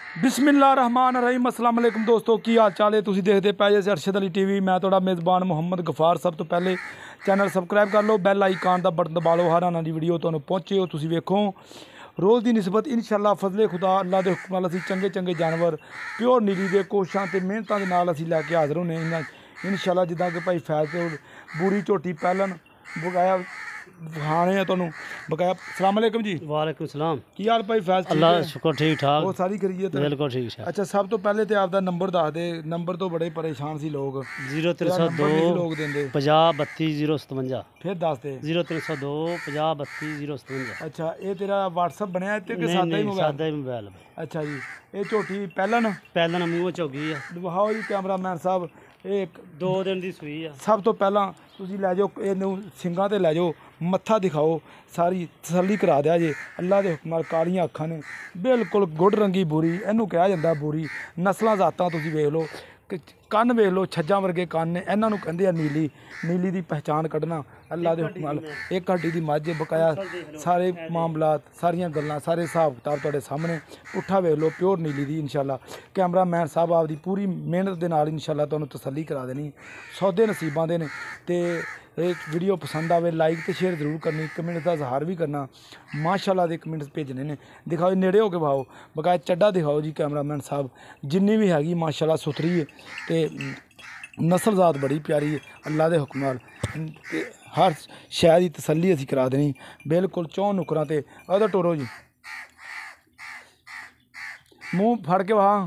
बिस्मिल्लाहिर्रहमानिर्रहीम अस्सलाम वालेकुम दोस्तों की हाल चाल है। तुसीं देखते पे जे अरशद अली टीवी। मैं तुहाडा मेज़बान मुहम्मद गफार। सब तो पहले चैनल सबसक्राइब कर लो, बैल आइकन का बटन दबा लो, हर आने वाली वीडियो तुहानूं पहुँचे हो। तुसीं वेखो रोज़ की निस्बत इंशाअल्लाह फजले खुदा अल्लाह के हुक्म नाल असीं चंगे चंगे जानवर प्योर नीली के कोशिशों ते मेहनतां दे नाल असीं लैके हाज़र होने इंशाअल्लाह। जिद्दां कि भाई फैज़ ते बूरी झोटी पैलन बकाया खाने हैं तुहानूं बकाया। अस्सलाम वालेकुम जी। वालेकुम सलाम। की हाल भाई फैज़? अल्लाह शुक्र ठीक ठाक, वो सारी करिए बिल्कुल ठीक है। अच्छा सब तो पहले तो आपका नंबर दस दे। नंबर तो बड़े परेशान सी लोग 0302 लोग देंगे 50 32 057। फिर दस दे 0302 50 32 057। अच्छा ये तेरा व्हाट्सअप बनया है कि सादा ही मोबाइल? सादा ही मोबाइल। अच्छा जी ये झोटी पैलन पैलन मूँह चौगी है। दिखाओ जी कैमरामैन साहब। एक 2 दिन की सूई है। सब तो पहला तुसीं लै जाओ इनू सिंगां ते लै जाओ, मत्था दिखाओ, सारी तसल्ली करा दिया जे। अल्लाह के हुक्म नाल कालियां अखां ने बिल्कुल गुड़ रंगी बुरी, इनू कहा जाता बुरी। नस्लां जातां तुसीं वेख लो, कन्न वेख लो, छज्जां वर्गे कन्न ने, इन्हां नूं कहंदे आ नीली। नीली की पहचान कढ़ना अल्लाह के हुक्म नाल। एक हड्डी की मझ बकाया सारे मामलात सारियां गल्लां सारे हिसाब किताब तुहाडे सामने। पुट्ठा वेख लो प्योर नीली दी इंशाअल्लाह। कैमरामैन साहब आपदी पूरी मेहनत दे नाल इंशाअल्लाह तुहानूं तसल्ली करा देनी। सौदे नसीबां दे ने ते वीडियो पसंद आवे लाइक तो शेयर जरूर करनी, कमेंट का इजहार भी करना। माशाअल्लाह दे कमेंट्स भेजने ने। दिखाओ नेड़े होके भाओ बकाया चड्डा दिखाओ जी कैमरामैन साहब। जिन्नी भी हैगी माशाअल्लाह सुथरी है ते नस्ल जात बड़ी प्यारी है अल्लाह के हुक्म नाल। हर शहर की तसल्ली असीं करा देनी बिल्कुल चौं नुकरां ते। अदर टोरो जी मूँह फड़ के वहाँ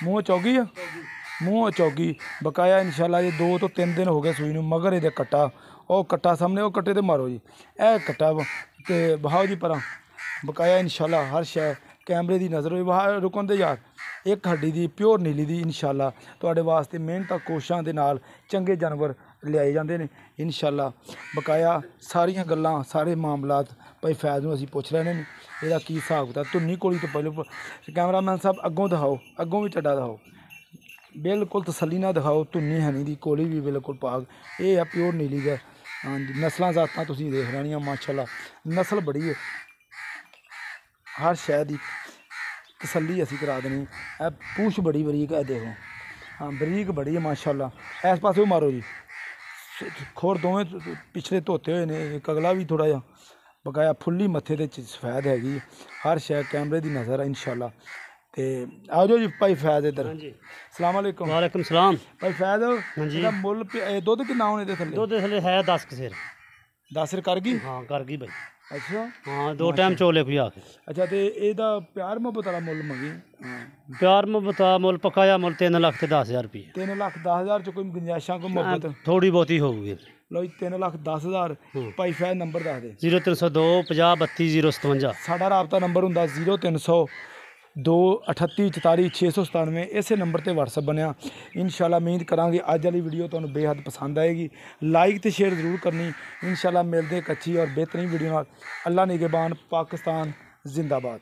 मूँह चौगी है, मूँह चौगी बकाया इंशाअल्लाह। ये 2 तो 3 दिन हो गए सूई नूं। मगर ये कट्टा और कट्टा सामने, वो कट्टे ते मारो जी। ए कट्टा ते बहाओ जी परा बकाया इंशाअल्लाह। हर शय कैमरे की नज़र होई वहाँ रुकन दे यार। एक हड्डी की प्योर नीली दी इंशाअल्लाह तुहाडे वास्ते मेहनत कोशिशों के नाल चंगे जानवर लियाए जाते हैं इंशाअल्लाह। बकाया सारियां गल्लां सारे मामलात भाई फैज़ नूं असीं पुछ रहे हैं ਇਹਦਾ की हिसाब किताब। धुन्नी कोली तो पहले कैमरामैन साहब अगों दिखाओ, अगों भी चड्डा दिखाओ, बिल्कुल तसल्ली ना दिखाओ। धुन्नी है नहीं दी, कोली भी बिल्कुल पाक। ये है प्योर नीली का। हाँ जी नस्लां जातां तुसीं देख रही माशाअल्लाह। नस्ल बड़ी है, हर शहर की तसल्ली असीं करा देनी। पूछ बड़ी बरीक है देखो, हाँ बरीक बड़ी है माशाअल्लाह। इस पासे मारो जी, खोर दोवें पिछले धोते हुए ने, एक अगला भी थोड़ा जिहा बकाया फुल्ली मत्थे ते सफैद हैगी। हर शय कैमरे की नज़र है इंशाअल्लाह। ते आओ जो जी भाई फैज़ इधर। अस्सलाम वालेकुम। वालेकुम सलाम। भाई फैज़ जी मुल दुध किन्ना होने दे थल्ले? दुध थल्ले है 10 कसेर। 10 कर गई? हाँ कर गई भाई। अच्छा हाँ 2 टाइम चोले खुआ के। अच्छा तो ਇਹਦਾ प्यार मोहब्बत वाला मुल मंगी? प्यार मोहब्बत मुल पकाया मुल 3 लाख ते 10,000 रुपये। 3 लाख 10,000 च कोई गुंजाइशां कोई मोहब्बत थोड़ी बहुती होगी। लो 3 लाख 10,000। भाई फैज़ नंबर दस दे। 0302 50 32 057। साडा राबता नंबर हुंदा 0302 38 44 697। इसे नंबर ते व्हाट्सअप बनया इंशाअल्लाह। उम्मीद करांगे अज वाली वीडियो तुहानूं बेहद पसंद आएगी। लाइक तो शेयर जरूर करनी इंशाअल्लाह। मिलते एक अच्छी और बेहतरीन वीडियो नाल। अल्लाह निगहबान। पाकिस्तान जिंदाबाद।